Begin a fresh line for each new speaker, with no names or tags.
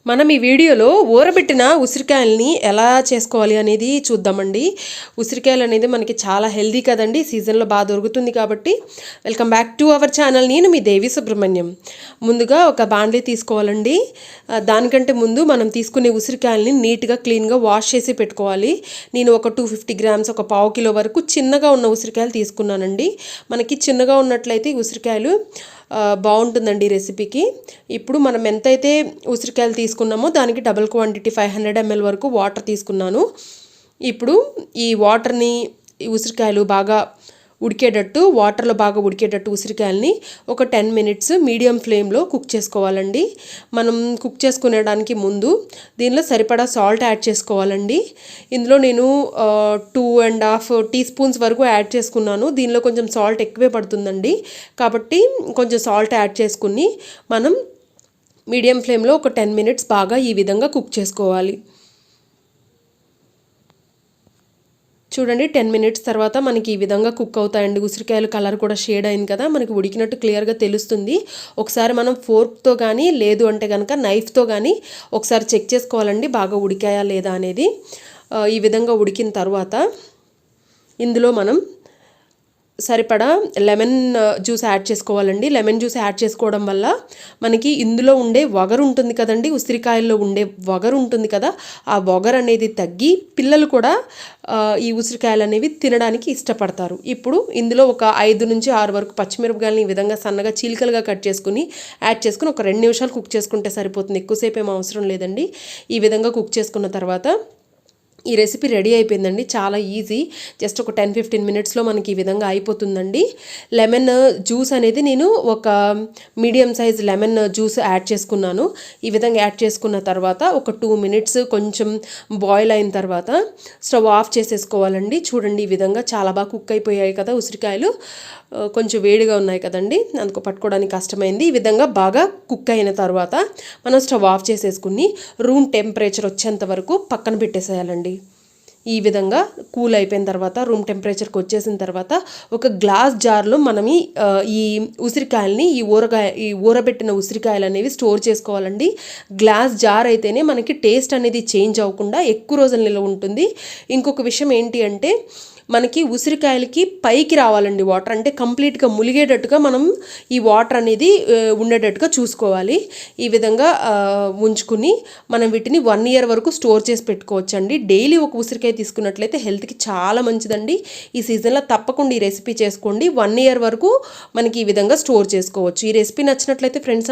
మనం ఈ వీడియోలో ఊరబెట్టిన ఉసిరికాయలని ఎలా చేసుకోవాలి అనేది చూద్దామండి. ఉసిరికాయలు అనేది మనకి చాలా హెల్దీ కదండి, సీజన్లో బాగా దొరుకుతుంది కాబట్టి. Welcome back to our channel. నేను మీ దేవి సుబ్రహ్మణ్యం. ముందుగా ఒక బాండ్లీ తీసుకోవాలండి. దానికంటే ముందు మనం తీసుకునే ఉసిరికాయలని నీట్గా క్లీన్గా వాష్ చేసి పెట్టుకోవాలి. నేను ఒక 250 గ్రామ్స్, ఒక పావు కిలో వరకు చిన్నగా ఉన్న ఉసిరికాయలు తీసుకున్నానండి. మనకి చిన్నగా ఉన్నట్లయితే ఉసిరికాయలు బాగుంటుందండి రెసిపీకి. ఇప్పుడు మనం ఎంతైతే ఉసిరికాయలు తీసుకున్నామో దానికి డబుల్ క్వాంటిటీ 500 ml వరకు వాటర్ తీసుకున్నాను. ఇప్పుడు ఈ వాటర్ని ఉసిరికాయలు బాగా వాటర్లో బాగా ఉడికేటట్టు ఉసిరికాయలని ఒక 10 minutes మీడియం ఫ్లేమ్లో కుక్ చేసుకోవాలండి. మనం కుక్ చేసుకునేడానికి ముందు దీనిలో సరిపడా సాల్ట్ యాడ్ చేసుకోవాలండి. ఇందులో నేను 2.5 teaspoons వరకు యాడ్ చేసుకున్నాను. దీనిలో కొంచెం సాల్ట్ ఎక్కువే పడుతుందండి, కాబట్టి కొంచెం సాల్ట్ యాడ్ చేసుకుని మనం మీడియం ఫ్లేమ్లో ఒక 10 minutes బాగా ఈ విధంగా కుక్ చేసుకోవాలి. చూడండి, 10 minutes తర్వాత మనకి ఈ విధంగా కుక్ అవుతాయండి. ఉసిరికాయలు కలర్ కూడా షేడ్ అయింది కదా, మనకి ఉడికినట్టు క్లియర్గా తెలుస్తుంది. ఒకసారి మనం ఫోర్క్తో కానీ లేదు అంటే కనుక నైఫ్తో కానీ ఒకసారి చెక్ చేసుకోవాలండి బాగా ఉడికాయా లేదా అనేది. ఈ విధంగా ఉడికిన తర్వాత ఇందులో మనం సరిపడా లెమన్ జ్యూస్ యాడ్ చేసుకోవాలండి. లెమన్ జ్యూస్ యాడ్ చేసుకోవడం వల్ల మనకి ఇందులో ఉండే వగరు ఉంటుంది కదండి, ఉసిరికాయల్లో ఉండే వగరు ఉంటుంది కదా, ఆ వగరు అనేది తగ్గి పిల్లలు కూడా ఈ ఉసిరికాయలు అనేవి తినడానికి ఇష్టపడతారు. ఇప్పుడు ఇందులో ఒక 5 నుంచి 6 వరకు పచ్చిమిరపకాయలని ఈ విధంగా సన్నగా చీలికలుగా కట్ చేసుకుని యాడ్ చేసుకుని ఒక 2 నిమిషాలు కుక్ చేసుకుంటే సరిపోతుంది. ఎక్కువసేపు ఏం అవసరం లేదండి. ఈ విధంగా కుక్ చేసుకున్న తర్వాత ఈ రెసిపీ రెడీ అయిపోయిందండి. చాలా ఈజీ, జస్ట్ ఒక 10-15 minutesలో మనకి ఈ విధంగా అయిపోతుందండి. లెమన్ జ్యూస్ అనేది నేను ఒక medium size lemon juice add చేసుకున్నాను. ఈ విధంగా యాడ్ చేసుకున్న తర్వాత ఒక 2 minutes కొంచెం బాయిల్ అయిన తర్వాత స్టవ్ ఆఫ్ చేసేసుకోవాలండి. చూడండి, ఈ విధంగా చాలా బాగా కుక్ అయిపోయాయి కదా ఉసిరికాయలు. కొంచెం వేడిగా ఉన్నాయి కదండి, అందుకు పట్టుకోవడానికి కష్టమైంది. ఈ విధంగా బాగా కుక్ అయిన తర్వాత మనం స్టవ్ ఆఫ్ చేసేసుకుని రూమ్ టెంపరేచర్ వచ్చేంత వరకు పక్కన పెట్టేసేయాలండి. ఈ విధంగా కూల్ అయిపోయిన తర్వాత రూమ్ టెంపరేచర్కి వచ్చేసిన తర్వాత ఒక గ్లాస్ జార్లో మనం ఈ ఉసిరికాయలని ఈ ఊరబెట్టిన ఉసిరికాయలు అనేవి స్టోర్ చేసుకోవాలండి. గ్లాస్ జార్ అయితేనే మనకి టేస్ట్ అనేది చేంజ్ అవ్వకుండా ఎక్కువ రోజులు నిల్వ ఉంటుంది. ఇంకొక విషయం ఏంటి అంటే మనకి ఉసిరికాయలకి పైకి రావాలండి వాటర్, అంటే కంప్లీట్గా ములిగేటట్టుగా మనం ఈ వాటర్ అనేది ఉండేటట్టుగా చూసుకోవాలి. ఈ విధంగా ఉంచుకుని మనం వీటిని 1 year వరకు స్టోర్ చేసి పెట్టుకోవచ్చండి. డైలీ ఒక ఉసిరికాయ తీసుకున్నట్లయితే హెల్త్కి చాలా మంచిదండి. ఈ సీజన్లో తప్పకుండా ఈ రెసిపీ చేసుకోండి. 1 year వరకు మనకి ఈ విధంగా స్టోర్ చేసుకోవచ్చు. ఈ రెసిపీ నచ్చినట్లయితే ఫ్రెండ్స్ అండ్